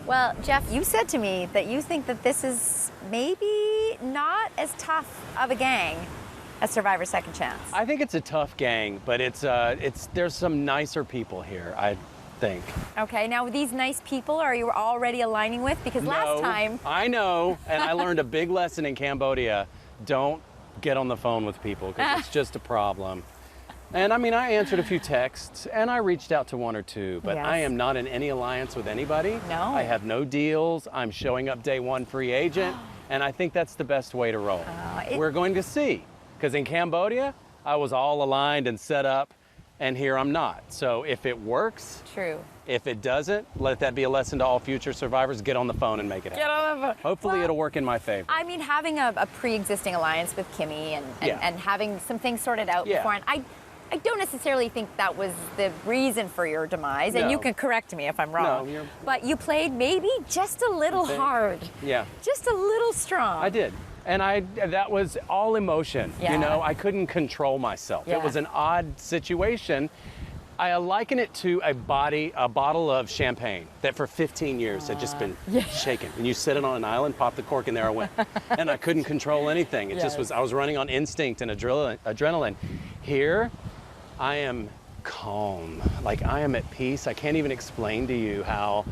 Well, Jeff, you said to me that you think that this is maybe not as tough of a gang as Survivor Second Chance. I think it's a tough gang, but there's some nicer people here, I think. Okay, now these nice people, are you already aligning with? Because last time... I know, and I learned a big lesson in Cambodia. Don't get on the phone with people, because it's just a problem. And I mean, I answered a few texts, and I reached out to one or two, but Yes. I am not in any alliance with anybody. No. I have no deals. I'm showing up day one free agent, and I think that's the best way to roll. We're going to see, because in Cambodia, I was all aligned and set up, and here I'm not. So if it works, True. if it doesn't, let that be a lesson to all future survivors. Get on the phone and make it happen. Get on the phone. Hopefully it'll work in my favor. I mean, having a pre-existing alliance with Kimmy and having some things sorted out beforehand, I don't necessarily think that was the reason for your demise, and No. you can correct me if I'm wrong. No, but you played maybe just a little hard. Yeah. Just a little strong. I did. And that was all emotion. Yeah. You know, I couldn't control myself. Yeah. It was an odd situation. I liken it to a bottle of champagne that for 15 years had just been shaken. And you sit it on an island, pop the cork, and there I went. And I couldn't control anything. It just was, I was running on instinct and adrenaline. Here, I am calm. Like, I am at peace. I can't even explain to you how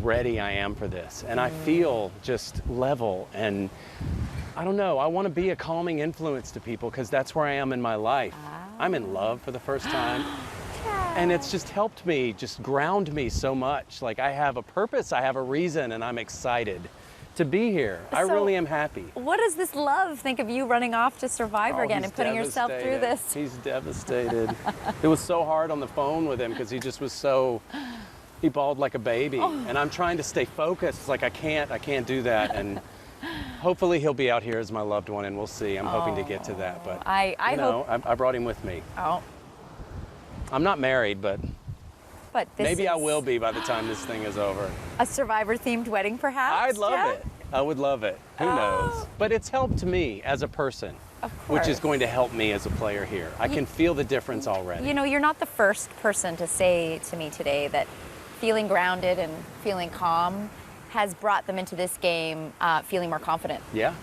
ready I am for this. And I feel just level, and I don't know, I want to be a calming influence to people, because that's where I am in my life. I'm in love for the first time. And it's just helped me, just ground me so much. Like, I have a purpose, I have a reason, and I'm excited to be here. I really am happy. What does this love think of you running off to Survivor again and putting yourself through this? He's devastated. It was so hard on the phone with him, because he just was so, he bawled like a baby. And I'm trying to stay focused. It's like, I can't do that. And hopefully he'll be out here as my loved one, and we'll see. I'm hoping to get to that. But I hope. I brought him with me. Oh. I'm not married, but this maybe is I will be by the time this thing is over. a Survivor-themed wedding, perhaps? I'd love Jeff? it. I would love it. Who knows? But it's helped me as a person, which is going to help me as a player here. I can feel the difference already. You know, you're not the first person to say to me today that feeling grounded and feeling calm has brought them into this game feeling more confident. Yeah.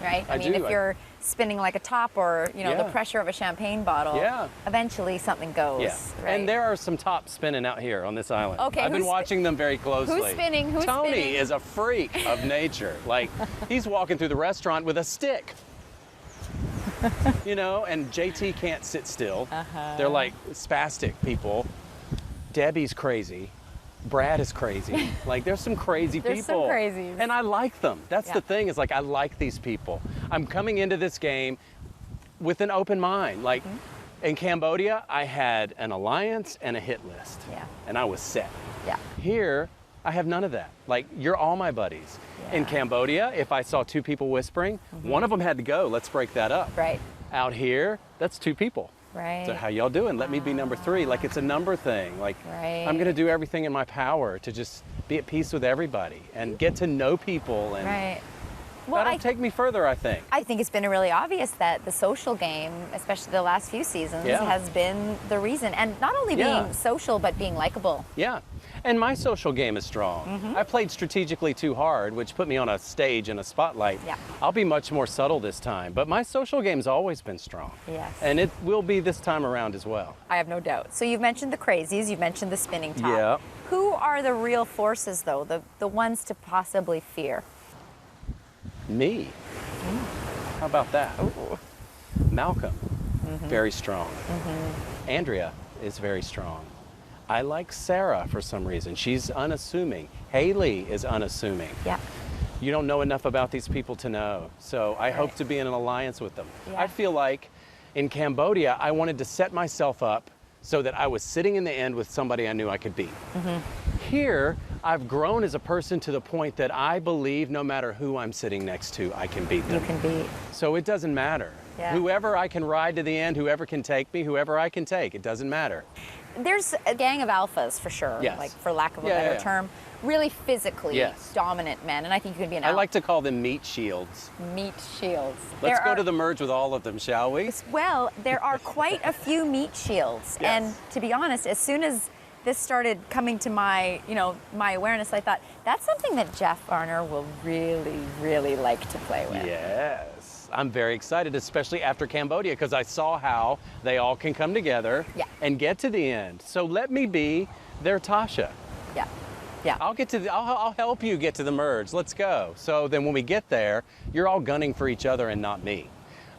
Right? I mean, do. if you're spinning like a top, or, you know, the pressure of a champagne bottle, eventually something goes. Yeah. Right? And there are some tops spinning out here on this island. Okay, I've been watching them very closely. Who's spinning? Who's Tony spinning? is a freak of nature. Like, he's walking through the restaurant with a stick. You know, and JT can't sit still. They're like spastic people. Debbie's crazy. Brad is crazy. Like, there's some crazy people. There's some crazies. And I like them. That's the thing, is like, I like these people. I'm coming into this game with an open mind. Like, in Cambodia, I had an alliance and a hit list. Yeah. And I was set. Yeah. Here, I have none of that. Like, you're all my buddies. Yeah. In Cambodia, if I saw two people whispering, one of them had to go. Let's break that up. Right. Out here, that's two people. Right. So how y'all doing? Let me be number 3. Like, it's a number thing. Like, I'm going to do everything in my power to just be at peace with everybody and get to know people. And Right. Well, that'll take me further, I think. I think it's been really obvious that the social game, especially the last few seasons, has been the reason. And not only being social, but being likable. Yeah. And my social game is strong. I played strategically too hard, which put me on a stage and a spotlight. Yeah. I'll be much more subtle this time, but my social game's always been strong. Yes. And it will be this time around as well. I have no doubt. So you've mentioned the crazies, you've mentioned the spinning top. Yeah. Who are the real forces, though, the ones to possibly fear? Me. How about that? Ooh. Malcolm, very strong. Andrea is very strong. I like Sarah for some reason. She's unassuming. Haley is unassuming. Yeah. You don't know enough about these people to know. So I hope to be in an alliance with them. Yeah. I feel like in Cambodia, I wanted to set myself up so that I was sitting in the end with somebody I knew I could beat. Here, I've grown as a person to the point that I believe no matter who I'm sitting next to, I can beat them. You can beat. So it doesn't matter. Yeah. Whoever I can ride to the end, whoever can take me, whoever I can take, it doesn't matter. There's a gang of alphas, for sure, Yes. like, for lack of a better term, really physically dominant men, and I think you can be an I alpha. like to call them meat shields. Meat shields. Let's go to the merge with all of them, shall we? Well, there are quite a few meat shields, and to be honest, as soon as this started coming to my, my awareness, I thought, that's something that Jeff Varner will really, really like to play with. Yes. I'm very excited, especially after Cambodia, because I saw how they all can come together and get to the end. So let me be their Tasha. Yeah. Yeah. I'll help you get to the merge. Let's go. So then when we get there, you're all gunning for each other and not me.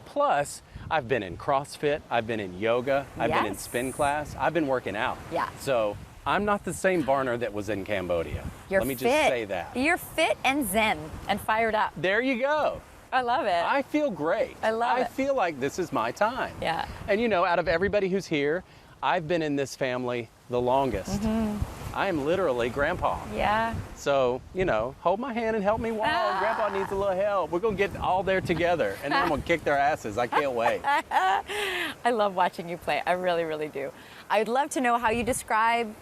Plus, I've been in CrossFit, I've been in yoga, I've been in spin class, I've been working out. Yeah. So I'm not the same Varner that was in Cambodia. Let me just say that. You're fit and zen and fired up. There you go. I love it. I feel great. I feel like this is my time. Yeah. And out of everybody who's here, I've been in this family the longest. I am literally Grandpa. Yeah. So, hold my hand and help me walk. Grandpa needs a little help. We're going to get all there together, and then I'm going to kick their asses. I can't wait. I love watching you play. I really, really do. I'd love to know how you describe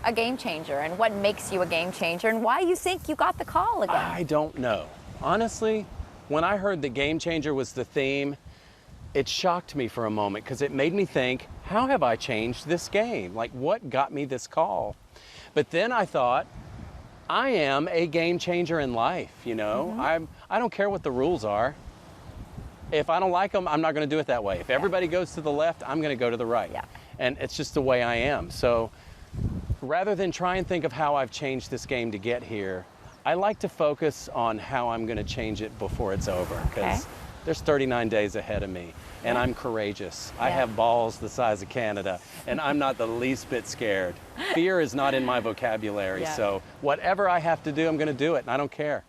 a game changer and what makes you a game changer and why you think you got the call again. I don't know. Honestly, when I heard the game changer was the theme, it shocked me for a moment because it made me think, how have I changed this game? Like, what got me this call? But then I thought, I am a game changer in life, I don't care what the rules are. If I don't like them, I'm not going to do it that way. If everybody goes to the left, I'm going to go to the right. Yeah. And it's just the way I am. So rather than try and think of how I've changed this game to get here, I like to focus on how I'm going to change it before it's over, because there's 39 days ahead of me, and I'm courageous. I have balls the size of Canada, and I'm not the least bit scared. Fear is not in my vocabulary, so whatever I have to do, I'm going to do it, and I don't care.